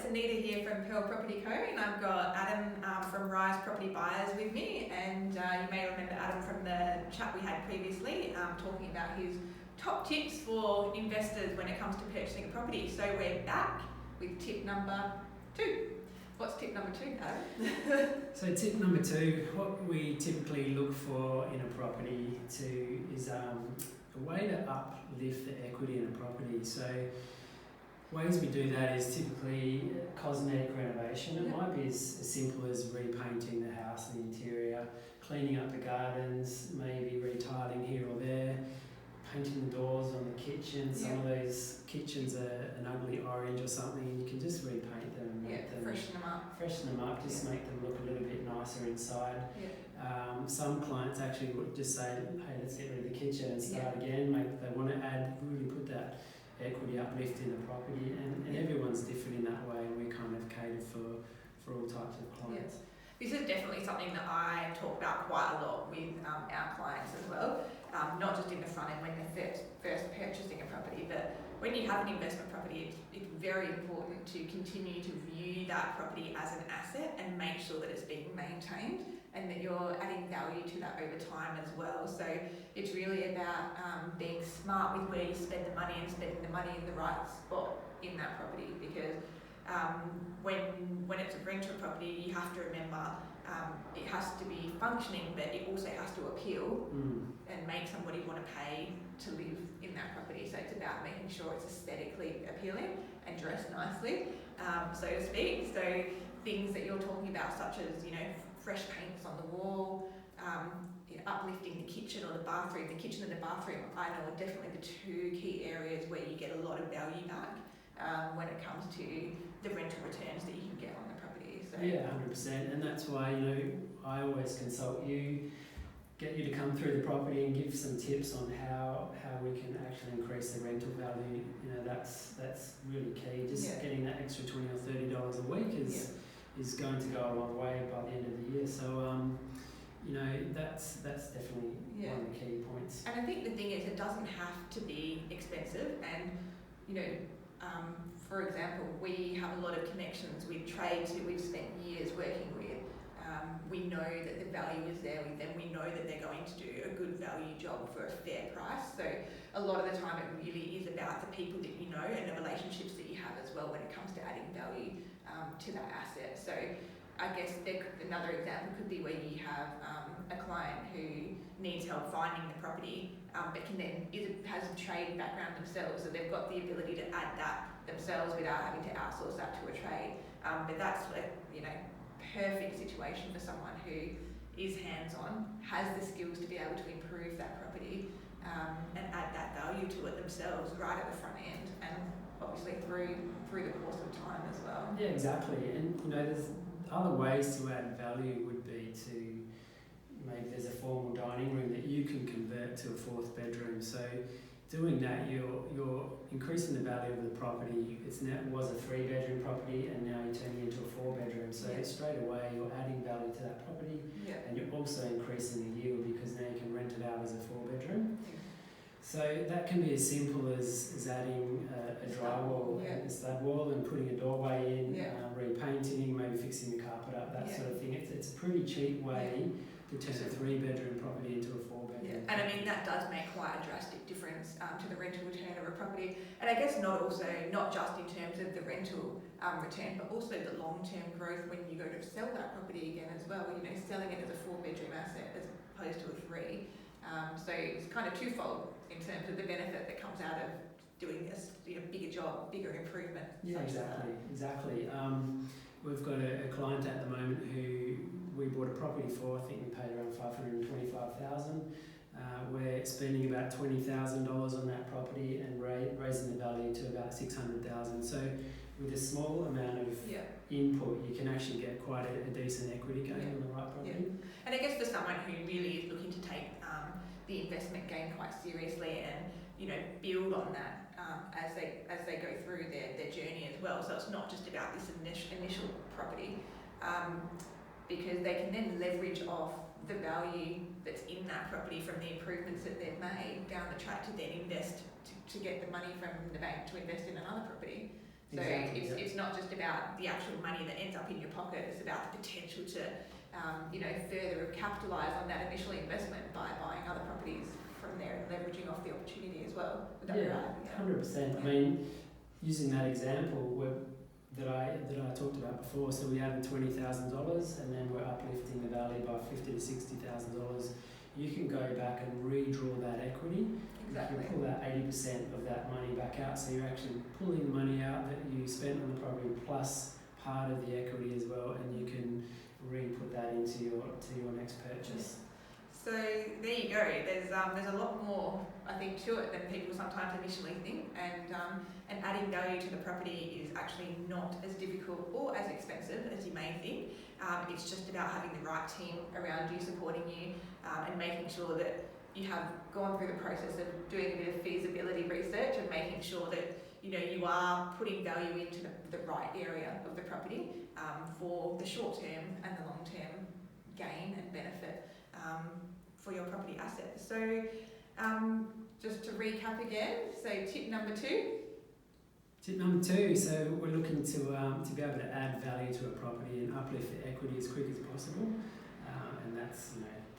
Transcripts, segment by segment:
Anita here from Pearl Property Co, and I've got Adam from Rise Property Buyers with me, and you may remember Adam from the chat we had previously, talking about his top tips for investors when it comes to purchasing a property. So we're back with tip number 2. What's tip number 2, Adam? So tip number 2, what we typically look for in a property is a way to uplift the equity in a property. So ways we do that is typically cosmetic renovation. It might be as simple as repainting the house and the interior, cleaning up the gardens, maybe retiling here or there, painting the doors on the kitchen. Some of those kitchens are an ugly orange or something. You can just repaint them and make them freshen them up, just make them look a little bit nicer inside. Some clients actually would just say, hey, let's get rid of the kitchen and start again. They want to really put that equity uplift in the property, and everyone's different in that way, and we kind of cater for all types of clients. This is definitely something that I talk about quite a lot with our clients as well, not just in the front end when they're first purchasing a property, but when you have an investment property, it's very important to continue to view that property as an asset and make sure that it's being maintained and that you're adding value to that over time as well. So it's really about being smart with where you spend the money and spending the money in the right spot in that property, because when it's a rental property, you have to remember it has to be functioning, but it also has to appeal and make somebody want to pay to live in that property. So it's about making sure it's aesthetically appealing and dressed nicely, so to speak. So things that you're talking about, such as fresh paints on the wall, uplifting the kitchen or the bathroom. The kitchen and the bathroom, I know, are definitely the 2 key areas where you get a lot of value back when it comes to the rental returns that you can get on the property. So 100%, and that's why I always consult you, get you to come through the property and give some tips on how we can actually increase the rental value. That's really key. Just getting that extra $20 or $30 a week is going to go a long way by the end of the year. So that's definitely one of the key points. And I think the thing is, it doesn't have to be expensive. And for example, we have a lot of connections with trades who we've spent years working with. We know that the value is there with them. We know that they're going to do a good value job for a fair price. So a lot of the time it really is about the people that you know and the relationships that you have as well when it comes to adding value to that asset. So I guess another example could be where you have a client who needs help finding the property, but has a trade background themselves, so they've got the ability to add that themselves without having to outsource that to a trade. But that's a perfect situation for someone who is hands-on, has the skills to be able to improve that property and add that value to it themselves right at the front end, and obviously through the course of time as well. Yeah, exactly. And there's other ways to add value would be to maybe there's a formal dining room that you can convert to a 4th bedroom. So doing that, you're increasing the value of the property. It was a 3-bedroom property, and now you're turning it into a 4-bedroom. So straight away you're adding value to that property, and you're also increasing the yield because now you can rent it out as a 4-bedroom. So that can be as simple as adding a drywall, a stud wall, and putting a doorway in, repainting, maybe fixing the carpet up, that sort of thing. It's a pretty cheap way to turn a 3-bedroom property into a 4-bedroom. And I mean, that does make quite a drastic difference to the rental return of a property. And I guess not just in terms of the rental return, but also the long-term growth when you go to sell that property again as well. Selling it as a 4-bedroom asset as opposed to a 3. So it's kind of twofold in terms of the benefit that comes out of doing this bigger job, bigger improvement. Yeah, exactly. We've got a client at the moment who we bought a property for. I think we paid around $525,000. We're spending about $20,000 on that property and raising the value to about $600,000. So with a small amount of input, you can actually get quite a decent equity gain on the right property. And I guess for someone who really is looking to take the investment game quite seriously and build on that as they go through their journey as well. So it's not just about this initial property, because they can then leverage off the value that's in that property from the improvements that they've made down the track to then invest to get the money from the bank to invest in another property. So Exactly, yeah. it's not just about the actual money that ends up in your pocket, it's about the potential to, further capitalise on that initial investment by buying other properties from there and leveraging off the opportunity as well. Would that be right? Yeah. 100%. I mean, using that example that I talked about before, so we added $20,000 and then we're uplifting the value by $50,000 to $60,000. You can go back and redraw that equity. Exactly. You can pull that 80% of that money back out, so you're actually pulling the money out that you spent on the property plus part of the equity as well, and you can re-put that into your next purchase. So there you go. There's a lot more, I think, to it than people sometimes initially think, and adding value to the property is actually not as difficult or as expensive as you may think. It's just about having the right team around you supporting you, and making sure that you have gone through the process of doing a bit of feasibility research and making sure that you are putting value into the right area of the property for the short term and the long term gain and benefit for your property asset. So just to recap again, so tip number 2. Tip number 2, so we're looking to be able to add value to a property and uplift the equity as quick as possible, and that's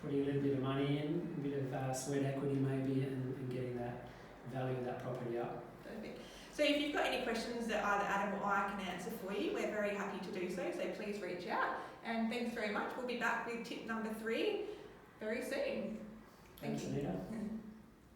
putting a little bit of money in, a bit of sweat equity maybe, and getting that value of that property up. Perfect. So if you've got any questions that either Adam or I can answer for you, we're very happy to do so please reach out. And thanks very much. We'll be back with tip number 3 very soon. Thanks, you. Anita.